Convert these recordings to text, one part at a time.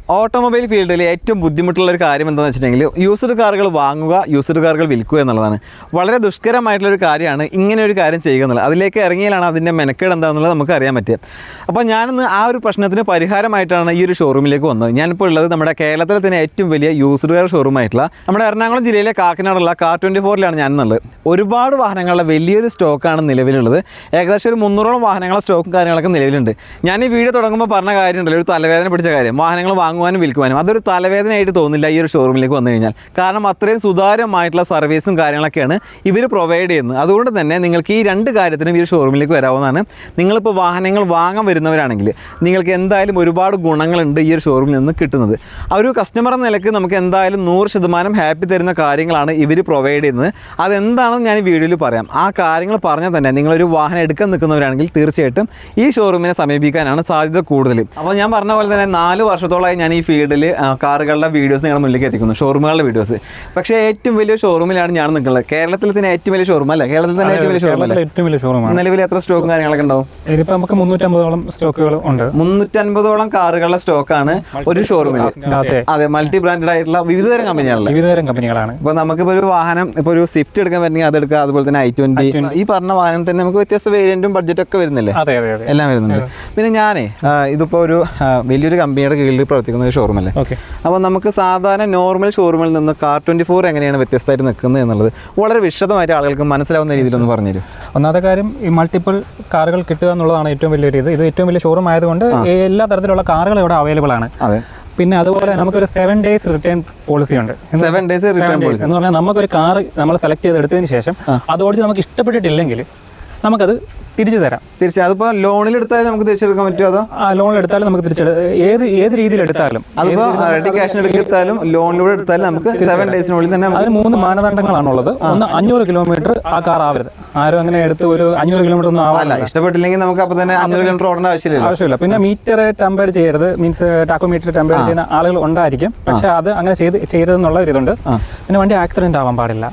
Automobile ഫീൽഡിൽ ഏറ്റവും ബുദ്ധിമുട്ടുള്ള ഒരു കാര്യം എന്താണെന്ന് വെച്ചിട്ടുണ്ടെങ്കിൽ യൂസ്ഡ് കാറുകൾ വാങ്ങുക, യൂസ്ഡ് കാറുകൾ വിൽക്കുക എന്നുള്ളതാണ്. വളരെ ദുഷ്കരമായിട്ടുള്ളൊരു കാര്യമാണ് ഇങ്ങനെ ഒരു കാര്യം ചെയ്യുക എന്നുള്ളത്. അതിലേക്ക് ഇറങ്ങിയാലാണ് അതിൻ്റെ മെനക്കേട് എന്താണെന്നുള്ളത് നമുക്ക് അറിയാൻ പറ്റുക. അപ്പോൾ ഞാനിന്ന് ആ ഒരു പ്രശ്നത്തിന് പരിഹാരമായിട്ടാണ് ഈ ഒരു ഷോറൂമിലേക്ക് വന്നത്. ഞാനിപ്പോൾ ഉള്ളത് നമ്മുടെ കേരളത്തിലെ തന്നെ ഏറ്റവും വലിയ യൂസ്ഡ് കാർ ഷോറൂമായിട്ടുള്ള നമ്മുടെ എറണാകുളം ജില്ലയിലെ കാക്കനാടുള്ള കാർ 24-ലാണ് ഞാനെന്നുള്ളത്. ഒരുപാട് വാഹനങ്ങളുടെ വലിയൊരു സ്റ്റോക്കാണ് നിലവിലുള്ളത്. ഏകദേശം ഒരു 300ഓളം വാഹനങ്ങളുടെ സ്റ്റോക്കും കാര്യങ്ങളൊക്കെ നിലവിലുണ്ട്. ഞാൻ ഈ വീഡിയോ തുടങ്ങുമ്പോൾ പറഞ്ഞ കാര്യമുണ്ടല്ലോ, ഒരു തലവേദന പിടിച്ച കാര്യം, വാഹനങ്ങൾ വാങ്ങുവാനും വിൽക്കുവാനും. അതൊരു തലവേദനയായിട്ട് തോന്നില്ല ഈ ഒരു ഷോറൂമിലേക്ക് വന്നു കഴിഞ്ഞാൽ. കാരണം അത്രയും സുതാര്യമായിട്ടുള്ള സർവീസും കാര്യങ്ങളൊക്കെയാണ് ഇവർ പ്രൊവൈഡ് ചെയ്യുന്നത്. അതുകൊണ്ട് തന്നെ നിങ്ങൾക്ക് ഈ രണ്ട് കാര്യത്തിനും ഈ ഒരു ഷോറൂമിലേക്ക് വരാവുന്നതാണ്. നിങ്ങളിപ്പോൾ വാഹനങ്ങൾ വാങ്ങാൻ വരുന്നവരാണെങ്കിൽ നിങ്ങൾക്ക് എന്തായാലും ഒരുപാട് ഗുണങ്ങളുണ്ട് ഈ ഒരു ഷോറൂമിൽ നിന്ന് കിട്ടുന്നത്. ആ ഒരു കസ്റ്റമർ എന്ന നിലയ്ക്ക് നമുക്ക് എന്തായാലും 100% ഹാപ്പി തരുന്ന കാര്യങ്ങളാണ് ഇവർ പ്രൊവൈഡ് ചെയ്യുന്നത്. അതെന്താണെന്ന് ഞാൻ ഈ വീഡിയോയിൽ പറയാം. ആ കാര്യങ്ങൾ പറഞ്ഞാൽ തന്നെ നിങ്ങളൊരു വാഹനം എടുക്കാൻ നിൽക്കുന്നവരാണെങ്കിൽ തീർച്ചയായിട്ടും ഈ ഷോറൂമിനെ സമീപിക്കാനാണ് സാധ്യത കൂടുതൽ. അപ്പോൾ ഞാൻ പറഞ്ഞ പോലെ തന്നെ 4 വർഷത്തോളമായി ഞാൻ ഈ ഫീൽഡിൽ കാറുകളുടെ വീഡിയോസ് നിങ്ങളുടെ മുന്നിലേക്ക് എത്തിക്കുന്നു, ഷോറൂമുകളുടെ വീഡിയോസ്. പക്ഷേ ഏറ്റവും വലിയ ഷോറൂമിലാണ് ഞാൻ നിൽക്കുന്നത്. കേരളത്തിൽ തന്നെ ഏറ്റവും വലിയ ഷോറൂം അല്ലേ? കേരളത്തിൽ തന്നെ ഏറ്റവും വലിയ ഷോറൂമാണ്. നിലവിൽ എത്ര സ്റ്റോക്കും കാര്യങ്ങളൊക്കെ ഉണ്ടാവും? ഇതിപ്പോൾ നമുക്ക് 350ഓളം സ്റ്റോക്കുകൾ ഉണ്ട്. 350ഓളം കാറുകളുടെ സ്റ്റോക്കാണ് ഒരു ഷോറൂമിൽ. അതെ, മൾട്ടി ബ്രാൻഡഡ് ആയിട്ടുള്ള വിവിധതരം കമ്പനികളാണ്. ഇപ്പോൾ നമുക്കിപ്പോൾ ഒരു വാഹനം, ഇപ്പോൾ ഒരു സ്വിഫ്റ്റ് എടുക്കാൻ പറ്റുമെങ്കിൽ അതെടുക്കുക. അതുപോലെ തന്നെ i20, ഈ പറഞ്ഞ വാഹനം തന്നെ നമുക്ക് വ്യത്യസ്ത വേരിയന്റും ബഡ്ജറ്റൊക്കെ വരുന്നില്ലേ? എല്ലാം വരുന്നുണ്ട്. പിന്നെ ഞാനേ ഇതിപ്പോൾ ഒരു വലിയൊരു കമ്പനിയുടെ കീഴിൽ പ്രവർത്തിക്കുന്ന ഒരു ഷോറൂം അല്ലേ? അപ്പോൾ നമുക്ക് സാധാരണ നോർമൽ ഷോറൂമിൽ നിന്ന് കാർ 24 എങ്ങനെയാണ് വ്യത്യസ്തമായിട്ട് നിൽക്കുന്നത് എന്നുള്ളത് വളരെ വിശദമായിട്ട് ആളുകൾക്ക് മനസ്സിലാവുന്ന രീതിയിലൊന്ന് പറഞ്ഞുതരും. ഒന്നാമത്തെ കാര്യം, ഈ മൾട്ടിപ്പിൾ കാറുകൾ കിട്ടുക എന്നുള്ളതാണ് ഏറ്റവും വലിയൊരു ഇത് ഏറ്റവും വലിയ ഷോറൂം ആയതുകൊണ്ട് എല്ലാ തരത്തിലുള്ള കാറുകൾ ഇവിടെ അവൈലബിൾ ആണ്. പിന്നെ അതുപോലെ നമുക്കൊരു 7 days റിട്ടേൺ പോളിസി ഉണ്ട്. 7 days റിട്ടേൺ പോളിസി എന്ന് പറഞ്ഞാൽ നമുക്കൊരു കാർ നമ്മൾ സെലക്ട് ചെയ്തെടുത്തതിന് ശേഷം അത് ഓടിച്ച് നമുക്ക് ഇഷ്ടപ്പെട്ടിട്ടില്ലെങ്കിൽ നമുക്കത് തിരിച്ചു തരാം. അതിപ്പോൾ ലോണിൽ എടുത്താലും നമുക്ക് തിരിച്ചെടുക്കാൻ പറ്റുമോ? അതോ ലോണിൽ എടുത്താലും നമുക്ക് ഏത് രീതിയിൽ എടുത്താലും, അതിപ്പോൾ റെഡി ക്യാഷിന് എടുത്താലും ലോണിലൂടെ എടുത്താലും നമുക്ക് 7 daysനുള്ളിൽ തന്നെ. അതിന് 3 മാനദണ്ഡങ്ങളാണുള്ളത്. ഒന്ന്, 500 കിലോമീറ്റർ ആ കാർ ആവരുത്. ആരും അങ്ങനെ എടുത്ത് ഒരു 500 കിലോമീറ്റർ ഒന്നും ആവില്ല. ഇഷ്ടപ്പെട്ടില്ലെങ്കിൽ നമുക്ക് അപ്പോൾ തന്നെ 500 കിലോമീറ്റർ ഓടേണ്ട ആവശ്യമില്ല. പിന്നെ മീറ്റർ ടെമ്പയർ ചെയ്യരുത്, മീൻസ് ടാക്കോമീറ്റർ ടെമ്പയർ ചെയ്യുന്ന ആളുകൾ ഉണ്ടായിരിക്കും. പക്ഷെ അത് അങ്ങനെ ചെയ്യരുതെന്നുള്ള ഒരു ഇതുണ്ട്. പിന്നെ വണ്ടി ആക്സിഡന്റ് ആവാൻ പാടില്ല.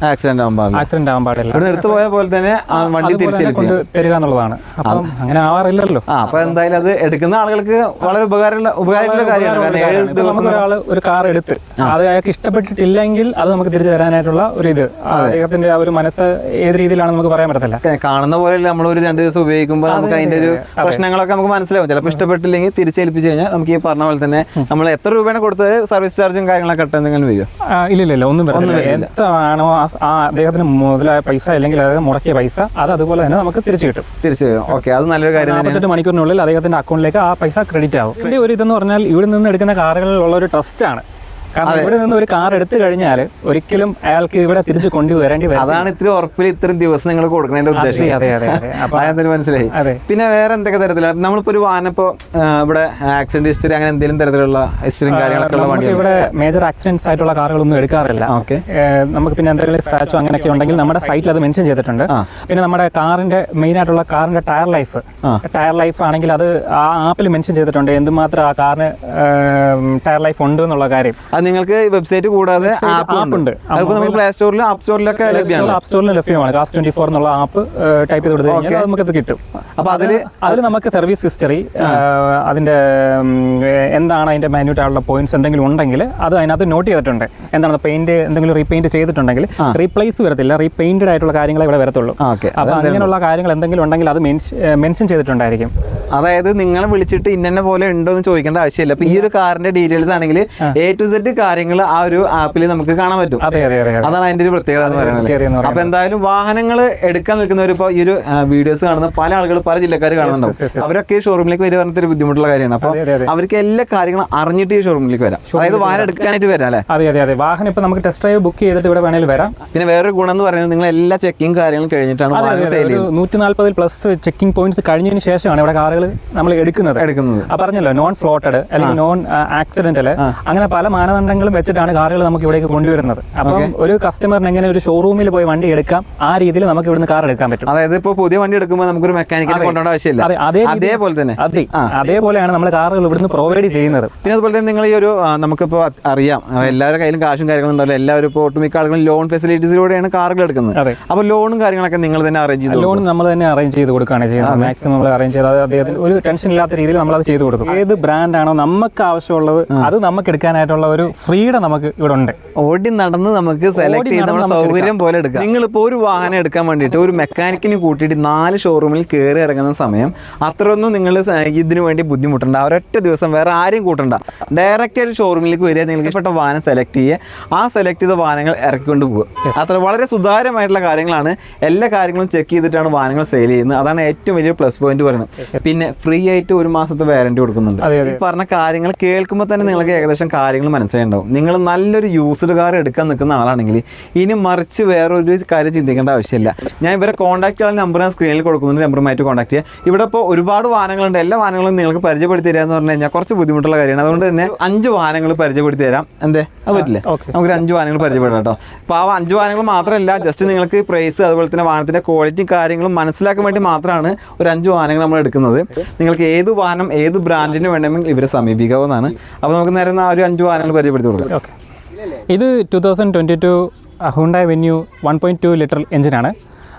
എടുത്തു പോയ പോലെ തന്നെ വണ്ടി തിരിച്ചു തരിക എന്നുള്ളതാണ്. അപ്പം അങ്ങനെ ആവാറില്ലല്ലോ. അപ്പൊ എന്തായാലും അത് എടുക്കുന്ന ആളുകൾക്ക് വളരെ ഉപകാരമുള്ള കാര്യമാണ്. 7 ദിവസം ഒരാൾ ഒരു കാർ എടുത്ത് അത് അയാൾക്ക് ഇഷ്ടപ്പെട്ടിട്ടില്ലെങ്കിൽ അത് നമുക്ക് തിരിച്ചു തരാനായിട്ടുള്ള ഒരു ഇത്, അദ്ദേഹത്തിന്റെ ആ ഒരു മനസ്സ് ഏത് രീതിയിലാണ് നമുക്ക് പറയാൻ പറ്റത്തില്ല. കാണുന്ന പോലെ നമ്മൾ ഒരു 2 ദിവസം ഉപയോഗിക്കുമ്പോൾ നമുക്ക് അതിന്റെ ഒരു പ്രശ്നങ്ങളൊക്കെ നമുക്ക് മനസ്സിലാവും. ചിലപ്പോൾ ഇഷ്ടപ്പെട്ടില്ലെങ്കിൽ തിരിച്ചേൽപ്പിച്ചു കഴിഞ്ഞാൽ നമുക്ക് ഈ പറഞ്ഞ പോലെ തന്നെ നമ്മൾ എത്ര രൂപയാണ് കൊടുത്തത്, സർവീസ് ചാർജും കാര്യങ്ങളൊക്കെ എന്തെങ്കിലും വരും? ഇല്ല, ഒന്നും എത്രയാണോ ആ അദ്ദേഹത്തിന് മുതലായ പൈസ അല്ലെങ്കിൽ മുടക്കിയ പൈസ അത് അതുപോലെ തന്നെ നമുക്ക് തിരിച്ചു കിട്ടും. ഓക്കെ, അത് നല്ലൊരു കാര്യം. 48 മണിക്കൂറിനുള്ളിൽ അദ്ദേഹത്തിന്റെ അക്കൗണ്ടിലേക്ക് ആ പൈസ ക്രെഡിറ്റ് ആവും. ഇതിന്റെ ഒരു ഇതെന്ന് പറഞ്ഞാൽ ഇവിടെ നിന്ന് എടുക്കുന്ന കാറുകളിലുള്ള ഒരു ട്രസ്റ്റ് ആണ്. കാരണം ഇവിടെ നിന്ന് ഒരു കാർ എടുത്തു കഴിഞ്ഞാൽ ഒരിക്കലും അയാൾക്ക് ഇവിടെ തിരിച്ചു കൊണ്ടുവരേണ്ടി വരും. അതാണ് ഇത്ര ഉറപ്പിൽ ഇത്രയും ദിവസം നിങ്ങൾ കൊടുക്കുന്നതിന്റെ ഉദ്ദേശം. മനസ്സിലായി. പിന്നെ വേറെ എന്തൊക്കെ തരത്തിലാണ് നമ്മളിപ്പോ ഒരു വാഹനം ഇപ്പോൾ ഇവിടെ ആക്സിഡന്റ് ഹിസ്റ്ററി അങ്ങനെ എന്തെങ്കിലും തരത്തിലുള്ള ഹിസ്റ്ററിയും കാര്യങ്ങളൊക്കെ? ഇവിടെ മേജർ ആക്സിഡന്റ്സ് ആയിട്ടുള്ള കാറുകളൊന്നും എടുക്കാറില്ല. നമുക്ക് പിന്നെ എന്തെങ്കിലും സ്ക്രാച്ചോ അങ്ങനെയൊക്കെ ഉണ്ടെങ്കിൽ നമ്മുടെ സൈറ്റിൽ അത് മെൻഷൻ ചെയ്തിട്ടുണ്ട്. പിന്നെ നമ്മുടെ കാറിന്റെ മെയിൻ ആയിട്ടുള്ള കാറിന്റെ ടയർ ലൈഫ് ആണെങ്കിൽ അത് ആ ആപ്പിൽ മെൻഷൻ ചെയ്തിട്ടുണ്ട് എന്തുമാത്രം ആ കാറിന് ടയർ ലൈഫ് ഉണ്ട് എന്നുള്ള കാര്യം. നിങ്ങൾക്ക് വെബ്സൈറ്റ് കൂടാതെ ആപ്പ് ഉണ്ട്. നമുക്ക് പ്ലേ സ്റ്റോറിലും ആപ്പ് സ്റ്റോറിലൊക്കെ ലഭ്യമാണ്. ആപ്പ് സ്റ്റോറിലും ലഭ്യമാണ്. കാർ 24 എന്നുള്ള ആപ്പ് ടൈപ്പ് ചെയ്ത് കൊടുത്തു കഴിഞ്ഞാൽ നമുക്കത് കിട്ടും. അപ്പോൾ അതിൽ നമുക്ക് സർവീസ് ഹിസ്റ്ററി, അതിന്റെ എന്താണ് അതിന്റെ മൈന്യൂട്ട് ആയിട്ടുള്ള പോയിന്റ്സ് എന്തെങ്കിലും ഉണ്ടെങ്കിൽ അത് അതിനകത്ത് നോട്ട് ചെയ്തിട്ടുണ്ട്. എന്താണ് പെയിന്റ് എന്തെങ്കിലും റീപെയിന്റ് ചെയ്തിട്ടുണ്ടെങ്കിൽ റീപ്ലേസ് വരത്തില്ല, റീപെയിന്റഡ് ആയിട്ടുള്ള കാര്യങ്ങളെ ഇവിടെ വരത്തുള്ളൂ. അപ്പോൾ അങ്ങനെയുള്ള കാര്യങ്ങൾ എന്തെങ്കിലും ഉണ്ടെങ്കിൽ അത് മെൻഷൻ ചെയ്തിട്ടുണ്ടായിരിക്കും. അതായത് നിങ്ങളെ വിളിച്ചിട്ട് ഇന്ന പോലെ ഉണ്ടോ എന്ന് ചോദിക്കേണ്ട ആവശ്യമില്ല. അപ്പൊ ഈ ഒരു കാറിന്റെ ഡീറ്റെയിൽസ് ആണെങ്കിൽ A to Z കാര്യങ്ങൾ ആ ഒരു ആപ്പിൽ നമുക്ക് കാണാൻ പറ്റും. അതാണ് അതിന്റെ ഒരു പ്രത്യേകത എന്ന് പറയുന്നത്. അപ്പൊ എന്തായാലും വാഹനങ്ങൾ എടുക്കാൻ നിൽക്കുന്നവർ ഇപ്പോൾ ഈ ഒരു വീഡിയോസ് കാണുന്ന പല ആളുകൾ പല ജില്ലക്കാർ കാണുന്നുണ്ടാവും. അവരൊക്കെ ഈ ഷോറൂമിലേക്ക് വരിക പറഞ്ഞിട്ട് ഒരു ബുദ്ധിമുട്ടുള്ള കാര്യമാണ്. അപ്പൊ അവർക്ക് എല്ലാ കാര്യങ്ങളും അറിഞ്ഞിട്ട് ഈ ഷോറൂമിലേക്ക് വരാം. അതായത് വാഹനം എടുക്കാനായിട്ട് വരാം അല്ലേ? അതെ. വാഹനം ഇപ്പൊ നമുക്ക് ടെസ്റ്റ് ഡ്രൈവ് ബുക്ക് ചെയ്തിട്ട് ഇവിടെ വേണമെങ്കിൽ വരാം. പിന്നെ വേറൊരു ഗുണം എന്ന് പറയുന്നത് നിങ്ങൾ എല്ലാ ചെക്കിങ് കാര്യങ്ങളും കഴിഞ്ഞിട്ടാണ് 140+ ചെക്കിംഗ് പോയിന്റ്സ് കഴിഞ്ഞതിന് ശേഷമാണ് ഇവിടെ കാറുകൾ നമ്മൾ എടുക്കുന്നത്. പറഞ്ഞല്ലോ, നോൺ ഫ്ലോട്ടഡ് അല്ലെങ്കിൽ നോൺ ആക്സിഡന്റൽ, അങ്ങനെ പല മാനദണ്ഡ മാനദണ്ഡങ്ങളും വെച്ചിട്ടാണ് കാറുകൾ നമുക്ക് ഇവിടേക്ക് കൊണ്ടുവരുന്നത്. അപ്പം ഒരു കസ്റ്റമറിന് എങ്ങനെ ഒരു ഷോറൂമിൽ പോയി വണ്ടി എടുക്കാം, ആ രീതിയിൽ നമുക്ക് ഇവിടുന്ന് കാർ എടുക്കാൻ പറ്റും. അതായത് ഇപ്പോൾ പുതിയ വണ്ടി എടുക്കുമ്പോൾ നമുക്കൊരു മെക്കാനിക്കിനെ കൊണ്ടുപോകേണ്ട ആവശ്യമില്ല. അതേപോലെ തന്നെ അതേപോലെയാണ് നമ്മൾ കാറുകൾ ഇവിടുന്ന് പ്രൊവൈഡ് ചെയ്യുന്നത്. പിന്നെ അതുപോലെ തന്നെ നിങ്ങൾ ഈ ഒരു നമുക്കിപ്പോൾ അറിയാം എല്ലാവരുടെ കയ്യിലും കാശും കാര്യങ്ങളും ഉണ്ടാവില്ല. എല്ലാവരും ഇപ്പോൾ ഒട്ടുമിക്ക ആളുകളും ലോൺ ഫെസിലിറ്റീസിലൂടെയാണ് കാറുകൾ എടുക്കുന്നത്. അപ്പോൾ ലോണും കാര്യങ്ങളൊക്കെ നിങ്ങൾ തന്നെ അറേഞ്ച് ചെയ്തു? ലോൺ നമ്മൾ തന്നെ അറേഞ്ച് ചെയ്ത് കൊടുക്കുകയാണ് ചെയ്യുന്നത്. മാക്സിമം നമ്മൾ അറേഞ്ച് ചെയ്ത് അദ്ദേഹത്തിന് ഒരു ടെൻഷൻ ഇല്ലാത്ത രീതിയിൽ നമ്മളത് ചെയ്ത് കൊടുക്കും. ഏത് ബ്രാൻഡാണോ നമുക്ക് ആവശ്യമുള്ളത് അത് നമുക്ക് എടുക്കാനായിട്ടുള്ള ഒരു ഫ്രീഡം നമുക്ക് ഇവിടെ ഉണ്ട്. ഓടി നടന്ന് നമുക്ക് സെലക്ട് ചെയ്ത് നമ്മുടെ സൗകര്യം പോലെ എടുക്കാം. നിങ്ങളിപ്പോൾ ഒരു വാഹനം എടുക്കാൻ വേണ്ടിയിട്ട് ഒരു മെക്കാനിക്കിന് കൂട്ടിയിട്ട് 4 ഷോറൂമിൽ കയറി ഇറങ്ങുന്ന സമയം അത്രയൊന്നും നിങ്ങൾ ഇതിനു വേണ്ടി ബുദ്ധിമുട്ടണ്ട. ഒരൊറ്റ ദിവസം വേറെ ആരെയും കൂട്ടണ്ട. ഡയറക്റ്റ് ആയിട്ട് ഷോറൂമിലേക്ക് വരിക, നിങ്ങൾക്ക് ഇഷ്ടപ്പെട്ട വാഹനം സെലക്ട് ചെയ്യുക, ആ സെലക്ട് ചെയ്ത വാഹനങ്ങൾ ഇറക്കിക്കൊണ്ട് പോകുക. അത്ര വളരെ സുതാര്യമായിട്ടുള്ള കാര്യങ്ങളാണ്. എല്ലാ കാര്യങ്ങളും ചെക്ക് ചെയ്തിട്ടാണ് വാഹനങ്ങൾ സെയിൽ ചെയ്യുന്നത്. അതാണ് ഏറ്റവും വലിയ പ്ലസ് പോയിന്റ് പറയുന്നത്. പിന്നെ ഫ്രീ ആയിട്ട് 1 മാസത്തെ വാറന്റി കൊടുക്കുന്നുണ്ട്. ഈ പറഞ്ഞ കാര്യങ്ങൾ കേൾക്കുമ്പോൾ തന്നെ നിങ്ങൾക്ക് ഏകദേശം കാര്യങ്ങൾ മനസ്സിലായിട്ടുണ്ടാവും. നിങ്ങൾ നല്ലൊരു യൂസ്ഡ് കാർ എടുക്കാൻ നിൽക്കുന്ന ആളാണെങ്കിൽ ഇനി മറിച്ച് വേറൊരു കാര്യം ചിന്തിക്കേണ്ട ആവശ്യമില്ല. ഞാൻ ഇവരെ കോൺടാക്ട് ചെയ്യാൻ നമ്പർ ഞാൻ സ്ക്രീനിൽ കൊടുക്കുന്നുണ്ട്. നമ്പറുമായിട്ട് കോൺടാക്ട് ചെയ്യുക. ഇവിടെ ഇപ്പോൾ ഒരുപാട് വാഹനങ്ങളുണ്ട്. എല്ലാ വാഹനങ്ങളും നിങ്ങൾക്ക് പരിചയപ്പെടുത്തി തരിക എന്ന് പറഞ്ഞു കഴിഞ്ഞാൽ കുറച്ച് ബുദ്ധിമുട്ടുള്ള കാര്യമാണ്. അതുകൊണ്ട് തന്നെ 5 വാഹനങ്ങൾ പരിചയപ്പെടുത്തി തരാം. എന്തേ അത് പറ്റില്ലേ? നമുക്കൊരു 5 വാഹനങ്ങൾ പരിചയപ്പെടാം കേട്ടോ. അപ്പോൾ ആ 5 വാഹനങ്ങൾ മാത്രമല്ല, ജസ്റ്റ് നിങ്ങൾക്ക് പ്രൈസ് അതുപോലെ തന്നെ വാഹനത്തിൻ്റെ ക്വാളിറ്റി കാര്യങ്ങളും മനസ്സിലാക്കാൻ വേണ്ടി മാത്രമാണ് ഒരു 5 വാഹനങ്ങൾ നമ്മൾ എടുക്കുന്നത്. നിങ്ങൾക്ക് ഏത് വാഹനം ഏത് ബ്രാൻഡിന് വേണമെങ്കിൽ ഇവരെ സമീപിക്കാവുന്നതാണ്. അപ്പോൾ നമുക്ക് നേരെ ആ ഒരു 5 വാഹനങ്ങൾ പരിചയപ്പെടുത്തി കൊടുക്കാം. ഇത് 2022 ഹുണ്ടായ് വെന്യൂ 1.2 ലിറ്റർ എഞ്ചിനാണ്.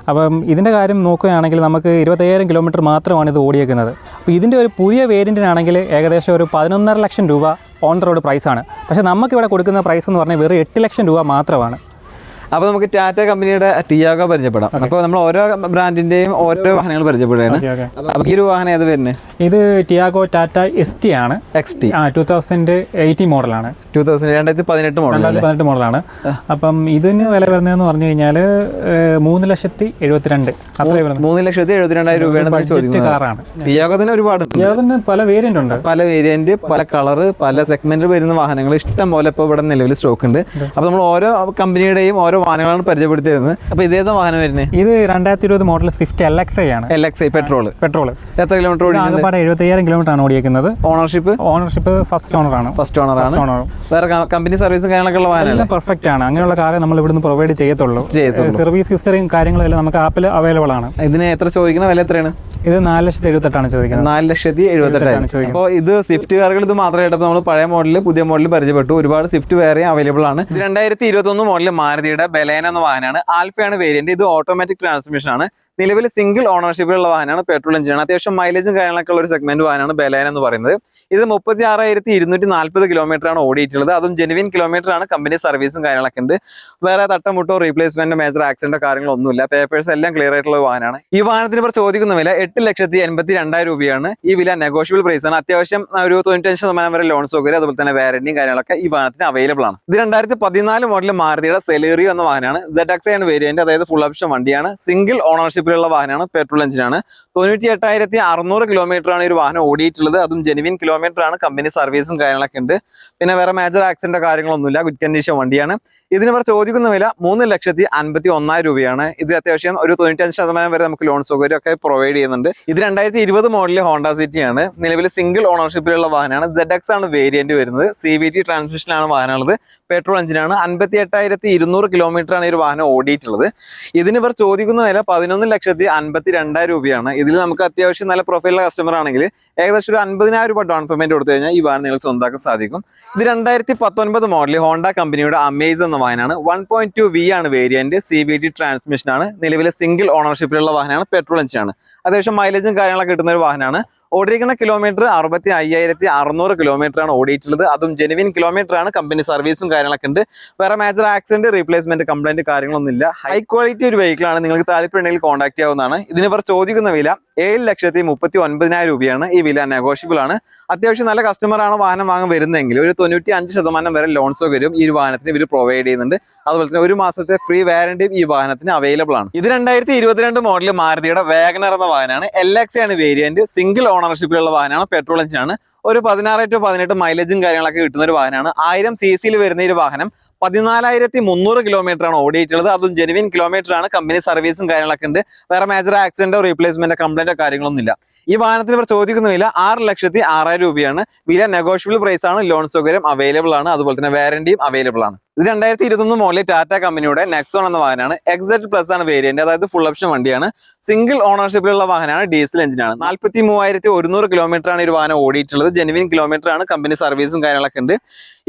അപ്പം ഇതിൻ്റെ കാര്യം നോക്കുകയാണെങ്കിൽ നമുക്ക് 25,000 കിലോമീറ്റർ മാത്രമാണ് ഇത് ഓടിയേക്കുന്നത്. അപ്പോൾ ഇതിൻ്റെ ഒരു പുതിയ വേരിയൻറ്റിനാണെങ്കിൽ ഏകദേശം ഒരു 11.5 ലക്ഷം രൂപ ഓൺ ദ റോഡ് പ്രൈസാണ്. പക്ഷേ നമുക്കിവിടെ കൊടുക്കുന്ന പ്രൈസ് എന്ന് പറഞ്ഞാൽ വെറും 8 ലക്ഷം രൂപ മാത്രമാണ്. അപ്പോൾ നമുക്ക് ടാറ്റ കമ്പനിയുടെ ടിയാഗോ പരിചയപ്പെടാം. അപ്പോൾ നമ്മൾ ഓരോ ബ്രാൻഡിന്റെയും ഓരോ വാഹനങ്ങൾ പരിചയപ്പെടുകയാണ്. അപ്പോൾ ഈ ഒരു വാഹനം ഏത് വരുന്നത്? ഇത് ടിയാഗോ ടാറ്റ XT ആണ്. XT 2018 മോഡലാണ്. 2018 മോഡലാണ്. അപ്പം ഇതിന് വില വരുന്നതെന്ന് പറഞ്ഞു കഴിഞ്ഞാൽ 3,72,000 അത്രയും വരുന്നത്. 3,72,000 രൂപയാണ് ബഡ്ജറ്റ് കാറാണ്. ടിയാഗോത്തിന് ഒരുപാട് ടിയാഗോത്തിന് പല വേരിയന്റ് ഉണ്ട്. പല വേരിയന്റ്, പല കളറ്, പല സെഗ്മെന്റിൽ വരുന്ന വാഹനങ്ങൾ ഇഷ്ടം പോലെ ഇപ്പോൾ ഇവിടെ നിലവിൽ സ്റ്റോക്ക് ഉണ്ട്. അപ്പോൾ നമ്മൾ ഓരോ കമ്പനിയുടെയും ഓരോ വാഹനങ്ങളാണ് പരിചയപ്പെടുത്തി തരുന്നത്. അപ്പോൾ ഇതേതാ വാഹനം വരുന്നത്? ഇത് 2020 മോഡൽ സ്വിഫ്റ്റ് LXi ആണ്. LXi petrol. എത്ര കിലോമീറ്റർ ഓടി? 75,000 കിലോമീറ്റർ ആണ് ഓടിയേക്കുന്നത്. ഓണർഷിപ്പ് ഫസ്റ്റ് ഓണറാണ്. വേറെ കമ്പനി സർവീസും കാര്യങ്ങളൊക്കെ ഉള്ള വാഹനം പെർഫെക്റ്റ് ആണ്. അങ്ങനെയുള്ള കാര്യം നമ്മൾ ഇവിടുന്ന് പ്രൊവൈഡ് ചെയ്യത്തുള്ളൂ. സർവീസ് ഹിസ്റ്ററിയും കാര്യങ്ങളും എല്ലാം നമുക്ക് ആപ്പിൽ അവൈലബിൾ ആണ്. ഇതിന് എത്ര ചോദിക്കുന്ന വില എത്രയാണ്? ഇത് 4,78,000 ചോദിക്കുന്നത്. 4,78,000. അപ്പോൾ ഇത് സ്വിഫ്റ്റ് കാറുകൾ ഇത് മാത്രമേ ആയിട്ട് നമ്മൾ പഴയ മോഡൽ പുതിയ മോഡൽ പരിചയപ്പെട്ടു. ഒരുപാട് സ്വിഫ്റ്റ് വേറെ അവൈലബിൾ ആണ്. 2021 മോഡൽ മാരുതിയുടെ ബലേന എന്ന വാഹനമാണ്. ആൽഫയാണ് വേരിയന്റ്. ഇത് ഓട്ടോമാറ്റിക് ട്രാൻസ്മിഷൻ ആണ്. നിലവിൽ സിംഗിൾ ഓണർഷിപ്പിലുള്ള വാഹനമാണ്. പെട്രോൾ എഞ്ചിനാണ്. അത്യാവശ്യം മൈലേജും കാര്യങ്ങളൊക്കെ ഉള്ള ഒരു സെഗ്മെന്റ് വാഹനമാണ് ബലേന എന്ന് പറയുന്നത്. ഇത് 36,240 കിലോമീറ്റർ ആണ് ഓടിയിട്ടുള്ളത്. അതും ജെനുവിൻ കിലോമീറ്റർ ആണ്. കമ്പനി സർവീസും കാര്യങ്ങളൊക്കെ ഉണ്ട്. വേറെ തട്ടമുട്ടോ റീപ്ലേസ്മെന്റ് മേജർ ആക്സിഡന്റോ കാര്യങ്ങളൊന്നുമില്ല. പേപ്പേഴ്സ് എല്ലാം ക്ലിയർ ആയിട്ടുള്ള വാഹനമാണ്. ഈ വാഹനത്തിന് ഇപ്പോൾ ചോദിക്കുന്ന വില 8,82,200 രൂപയാണ്. ഈ വില നെഗോഷ്യബിൾ പ്രൈസ് ആണ്. അത്യാവശ്യം ഒരു 95% വരെ ലോൺ സൗകര്യം അതുപോലെ തന്നെ വാറന്റിയും കാര്യങ്ങളൊക്കെ ഈ വാഹനത്തിന് അവൈലബിൾ ആണ്. ഇത് 2014 മോഡൽ മാരുതിയുടെ സെലേറിയോ എന്ന വാഹനമാണ്. ZXi ആണ് വേരിയന്റ്. അതായത് ഫുൾ ഓപ്ഷൻ വണ്ടിയാണ്. സിംഗിൾ ഓണർഷിപ്പിലുള്ള വാഹനമാണ്. പെട്രോൾ എഞ്ചിനാണ്. 98,600 കിലോമീറ്റർ ആണ് ഈ ഒരു വാഹനം ഓടിയിട്ടുള്ളത്. അതും ജെനുവിൻ കിലോമീറ്റർ ആണ്. കമ്പനി സർവീസും കാര്യങ്ങളൊക്കെ ഉണ്ട്. പിന്നെ വേറെ മേജർ ആക്സിഡന്റോ കാര്യങ്ങളൊന്നുമില്ല. ഗുഡ് കണ്ടീഷൻ വണ്ടിയാണ്. ഇതിന് ഇവർ ചോദിക്കുന്ന വില 3,51,000 രൂപയാണ്. ഇത് അത്യാവശ്യം ഒരു 95% വരെ നമുക്ക് ലോൺ സൗകര്യം ഒക്കെ പ്രൊവൈഡ് ചെയ്യുന്നുണ്ട്. ഇത് 2020 മോഡലിൽ ഹോണ്ട സിറ്റി ആണ്. നിലവിൽ സിംഗിൾ ഓണർഷിപ്പിലുള്ള വാഹനമാണ്. ZX ആണ് വേരിയന്റ് വരുന്നത്. CVT ട്രാൻസ്മിഷനാണ് വാഹനമുള്ളത്. പെട്രോൾ എഞ്ചിനാണ്. 58,200 കിലോമീറ്റർ ആണ് ഈ ഒരു വാഹനം ഓടിയിട്ടുള്ളത്. ഇതിന് ഇവർ ചോദിക്കുന്ന വില 11,52,000 രൂപയാണ്. ഇതിൽ നമുക്ക് അത്യാവശ്യം നല്ല പ്രൊഫൈലുള്ള കസ്റ്റമർ ആണെങ്കിൽ ഏകദേശം ഒരു 50,000 രൂപ ഡൗൺ പേയ്മെന്റ് കൊടുത്തു കഴിഞ്ഞാൽ ഈ വാഹനം നിങ്ങൾക്ക് സ്വന്തമാക്കാൻ സാധിക്കും. ഇത് 2019 മോഡൽ ഹോണ്ട കമ്പനിയുടെ അമേസ് എന്ന വാഹനമാണ്. 1.2V ആണ് വേരിയന്റ്. CVT ട്രാൻസ്മിഷൻ ആണ്. നിലവിലെ സിംഗിൾ ഓണർഷിപ്പിലുള്ള വാഹനമാണ്. പെട്രോൾ എഞ്ചിനാണ്. അത്യാവശ്യം മൈലേജും കാര്യങ്ങളൊക്കെ കിട്ടുന്ന ഒരു വാഹനമാണ്. ഓടിയിരിക്കുന്ന കിലോമീറ്റർ 65,600 കിലോമീറ്റർ ആണ് ഓടിയിട്ടുള്ളത്. അതും ജെനുവിൻ കിലോമീറ്റർ ആണ്. കമ്പനി സർവീസും കാര്യങ്ങളൊക്കെ ഉണ്ട്. വേറെ മേജർ ആക്സിഡന്റ് റീപ്ലേസ്മെന്റ് കംപ്ലൈന്റ് കാര്യങ്ങളൊന്നുമില്ല. ഹൈ ക്വാളിറ്റി ഒരു വെഹിക്കിൾ ആണ്. നിങ്ങൾക്ക് താല്പര്യമുണ്ടെങ്കിൽ കോൺടാക്ട് ചെയ്യാവുന്നതാണ്. ഇതിന് ഇവർ ചോദിക്കുന്ന വില 7,39,000 രൂപയാണ്. ഈ വില നെഗോഷ്യബിൾ ആണ്. അത്യാവശ്യം നല്ല കസ്റ്റമറാണ് വാഹനം വാങ്ങാൻ വരുന്നതെങ്കിൽ ഒരു 95% വരെ ലോൺ സൗകര്യം ഈ ഒരു വാഹനത്തിന് ഇവർ പ്രൊവൈഡ് ചെയ്യുന്നുണ്ട്. അതുപോലെ തന്നെ 1 മാസത്തെ ഫ്രീ വാറന്റിയും ഈ വാഹനത്തിന് അവൈലബിൾ ആണ്. ഇത് 2022 മോഡൽ മാരുതിയുടെ വാഗനർ എന്ന വാഹനമാണ്. LXi ആണ് വേരിയന്റ്. സിംഗിൾ ഓണർഷിപ്പിലുള്ള വാഹനമാണ്. പെട്രോൾ എഞ്ചിനാണ്. ഒരു 16 to 18 മൈലേജും കാര്യങ്ങളൊക്കെ കിട്ടുന്ന ഒരു വാഹനമാണ്. 1000 cc വരുന്ന ഒരു വാഹനം 14,300 കിലോമീറ്റർ ആണ് ഓടിയിട്ടുള്ളത്. അതും ജെനുവിൻ കിലോമീറ്റർ ആണ്. കമ്പനി സർവീസും കാര്യങ്ങളൊക്കെ ഉണ്ട്. വേറെ മേജർ ആക്സിഡന്റോ റീപ്ലേസ്മെന്റോ കംപ്ലൈന്റോ കാര്യങ്ങളൊന്നും ഇല്ല. ഈ വാഹനത്തിന് ഇവർ ചോദിക്കുന്ന വില 6,06,000 രൂപയാണ്. വില നെഗോഷ്യബിൾ പ്രൈസ് ആണ്. ലോൺ സൗകര്യം അവൈലബിൾ ആണ്. അതുപോലെ തന്നെ വാറന്റിയും അവൈലബിൾ ആണ്. ഇത് 2021 മോഡൽ ടാറ്റ കമ്പനിയുടെ നെക്സോൺ എന്ന വാഹനമാണ്. XZ പ്ലസ് ആണ് വേരിയന്റ്, അതായത് ഫുൾ ഓപ്ഷൻ വണ്ടിയാണ്. സിംഗിൾ ഓണർഷിപ്പിലുള്ള വാഹനമാണ്. ഡീസൽ എഞ്ചിനാണ്. 43,100 കിലോമീറ്റർ ആണ് ഈ ഒരു വാഹനം ഓടിയിട്ടുള്ളത്. ജെനുവിൻ കിലോമീറ്റർ ആണ്. കമ്പനി സർവീസും കാര്യങ്ങളൊക്കെ ഉണ്ട്.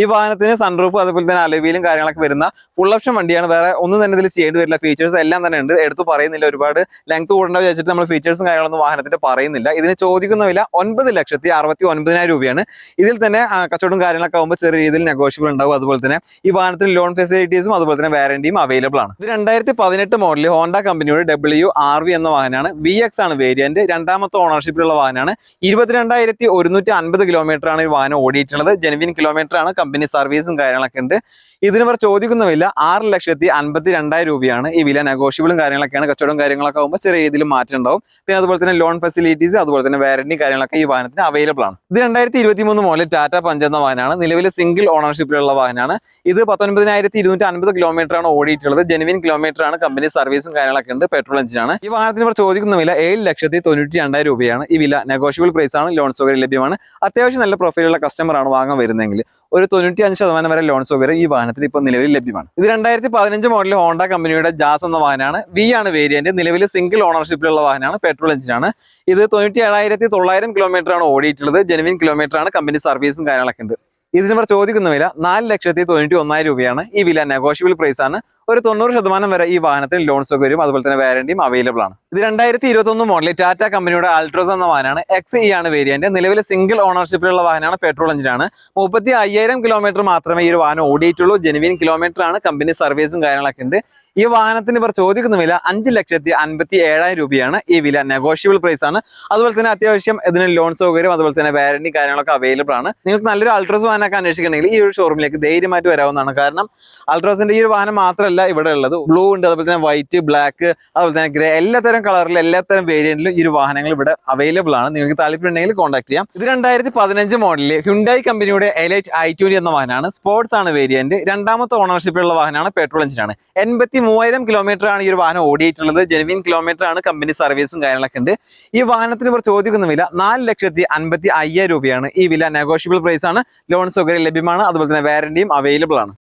ഈ വാഹനത്തിന് സൺറൂഫ് അതുപോലെ തന്നെ അലോയിലും കാര്യങ്ങളൊക്കെ വരുന്ന ഫുൾ ഓപ്ഷൻ വണ്ടിയാണ്. വേറെ ഒന്നും തന്നെ ഇതിൽ ചെയ്യേണ്ടി വരില്ല. ഫീച്ചേഴ്സ് എല്ലാം തന്നെ ഉണ്ട്. എടുത്ത് പറയുന്നില്ല. ഒരുപാട് ലെങ്ത് കൂടേണ്ട വെച്ചിട്ട് നമ്മൾ ഫീച്ചേഴ്സും കാര്യങ്ങളൊന്നും വാഹനത്തിന്റെ പറയുന്നില്ല. ഇതിന് ചോദിക്കുന്ന വില 9,69,000 രൂപയാണ്. ഇതിൽ തന്നെ കച്ചവടം കാര്യങ്ങളൊക്കെ ആകുമ്പോൾ ചെറിയ രീതിയിൽ നെഗോഷ്യബിൾ ഉണ്ടാവും. അതുപോലെ തന്നെ ഈ വാഹനത്തിന് ലോൺ ഫെസിലിറ്റീസും അതുപോലെ തന്നെ വാറന്റിയും അവൈലബിൾ ആണ്. ഇത് 2018 മോഡൽ ഹോണ്ട കമ്പനിയുടെ WRV എന്ന വാഹനമാണ്. VX ആണ് വേരിയന്റ്. രണ്ടാമത്തെ ഓണർഷിപ്പിലുള്ള വാഹനമാണ്. 22,150 കിലോമീറ്റർ ആണ് ഈ വാഹനം ഓടിയിട്ടുള്ളത്. ജെനുവിൻ കിലോമീറ്റർ ആണ്. കമ്പനി സർവീസും കാര്യങ്ങളൊക്കെ ഉണ്ട്. ഇതിന് ഇവർ ചോദിക്കുന്ന വില 6,52,000 രൂപയാണ്. ഈ വില നെഗോഷ്യബിളും കാര്യങ്ങളൊക്കെയാണ്. കച്ചവടം കാര്യങ്ങളൊക്കെ ആകുമ്പോൾ ചെറിയ രീതിയിൽ മാറ്റം ഉണ്ടാവും. പിന്നെ അതുപോലെ തന്നെ ലോൺ ഫെസിലിറ്റീസ് അതുപോലെ തന്നെ വാറന്റി കാര്യങ്ങളൊക്കെ ഈ വാഹനത്തിന് അവൈലബിൾ ആണ്. ഇത് 2023 മോഡൽ ടാറ്റ പഞ്ച് എന്ന വാഹനമാണ്. നിലവിൽ സിംഗിൾ ഓണർഷിപ്പിലുള്ള വാഹനമാണ്. ഇത് 19,250 കിലോമീറ്റർ ആണ് ഓടിയിട്ടുള്ളത്. ജെനുവിൻ കിലോമീറ്റർ ആണ്. കമ്പനി സർവീസും കാര്യങ്ങളൊക്കെ ഉണ്ട്. പെട്രോൾ എഞ്ചിനാണ്. ഈ വാഹനത്തിന് ഇവർ ചോദിക്കുന്ന വില 7,92,000 രൂപയാണ്. ഈ വില നെഗോഷ്യബിൾ പ്രൈസ് ആണ്. ലോൺ സൗകര്യം ലഭ്യമാണ്. അത്യാവശ്യം നല്ല പ്രൊഫൈലുള്ള കസ്റ്റമർ ആണ് വാങ്ങാൻ വരുന്നതെങ്കിൽ ഒരു 95% വരെ ലോൺ സൗകര്യം ഈ വാഹനത്തിൽ ഇപ്പോൾ നിലവിൽ ലഭ്യമാണ്. ഇത് 2015 മോഡൽ ഹോണ്ട കമ്പനിയുടെ ജാസ് എന്ന വാഹനമാണ്. V ആണ് വേരിയന്റ്. നിലവിൽ സിംഗിൾ ഓണർഷിപ്പിലുള്ള വാഹനമാണ്. പെട്രോൾ എഞ്ചിനാണ്. ഇത് 97,900 കിലോമീറ്റർ ആണ് ഓടിയിട്ടുള്ളത്. ജെനുവിൻ കിലോമീറ്റർ ആണ്. കമ്പനി സർവീസും കാര്യങ്ങളൊക്കെ ഉണ്ട്. ഇതിന് ഇവർ ചോദിക്കുന്ന വില 4,91,000 രൂപയാണ്. ഈ വില നെഗോഷ്യബിൾ പ്രൈസ് ആണ്. ഒരു 90% വരെ ഈ വാഹനത്തിന് ലോൺ സൗകര്യം അതുപോലെ തന്നെ വാറന്റിയും അവൈലബിൾ ആണ്. ഇത് 2021 മോഡൽ ടാറ്റ കമ്പനിയുടെ ആൾട്രോസ് എന്ന വാഹനമാണ്. XE ആണ് വേരിയന്റ്. നിലവിൽ സിംഗിൾ ഓണർഷിപ്പിലുള്ള വാഹനമാണ്. പെട്രോൾ എഞ്ചിനാണ്. 35,000 കിലോമീറ്റർ മാത്രമേ ഈ ഒരു വാഹനം ഓടിയിട്ടുള്ളൂ. ജെനുവിൻ കിലോമീറ്റർ ആണ്. കമ്പനി സർവീസും കാര്യങ്ങളൊക്കെ ഉണ്ട്. ഈ വാഹനത്തിന് ഇവർ ചോദിക്കുന്ന വില 5,57,000 രൂപയാണ്. ഈ വില നെഗോഷ്യബിൾ പ്രൈസ് ആണ്. അതുപോലെ തന്നെ അത്യാവശ്യം ഇതിന് ലോൺ സൗകര്യം അതുപോലെ തന്നെ വാറന്റി കാര്യങ്ങളൊക്കെ അവൈലബിൾ ആണ്. നിങ്ങൾക്ക് നല്ലൊരു ആൾട്രോസ് വാഹനമൊക്കെ അന്വേഷിക്കണമെങ്കിൽ ഈ ഒരു ഷോറൂമിലേക്ക് ധൈര്യമായിട്ട് വരാവുന്നതാണ്. കാരണം ആൾട്രോസിന്റെ ഈ ഒരു വാഹനം മാത്രമല്ല ഇവിടെ ഉള്ളത്. ബ്ലൂ ഉണ്ട്, അതുപോലെ തന്നെ വൈറ്റ്, ബ്ലാക്ക്, അതുപോലെ തന്നെ ഗ്രേ, എല്ലാത്തരം കളറിലും എല്ലാത്തരം വേരിയന്റിലും ഈ ഒരു വാഹനങ്ങൾ ഇവിടെ അവൈലബിൾ ആണ്. നിങ്ങൾക്ക് താല്പര്യമുണ്ടെങ്കിൽ കോൺടാക്ട് ചെയ്യാം. ഇത് 2015 മോഡലിൽ ഹ്യുണ്ടായി കമ്പനിയുടെ എലൈറ്റ് i20 എന്ന വാഹനമാണ്. സ്പോർട്സ് ആണ് വേരിയന്റ്. രണ്ടാമത്തെ ഓണർഷിപ്പിലുള്ള വാഹനമാണ്. പെട്രോൾ എഞ്ചിനാണ്. 83,000 കിലോമീറ്റർ ആണ് ഈ ഒരു വാഹനം ഓടിയിട്ടുള്ളത്. ജെനുവിൻ കിലോമീറ്റർ ആണ്. കമ്പനി സർവീസും കാര്യങ്ങളൊക്കെ ഉണ്ട്. ഈ വാഹനത്തിന് ഇവർ ചോദിക്കുന്ന വില 4,55,000 രൂപയാണ്. ഈ വില നെഗോഷ്യബിൾ പ്രൈസ് ആണ്. ലോൺ സൗകര്യം ലഭ്യമാണ്. അതുപോലെ തന്നെ വാറന്റിയും അവൈലബിൾ ആണ്.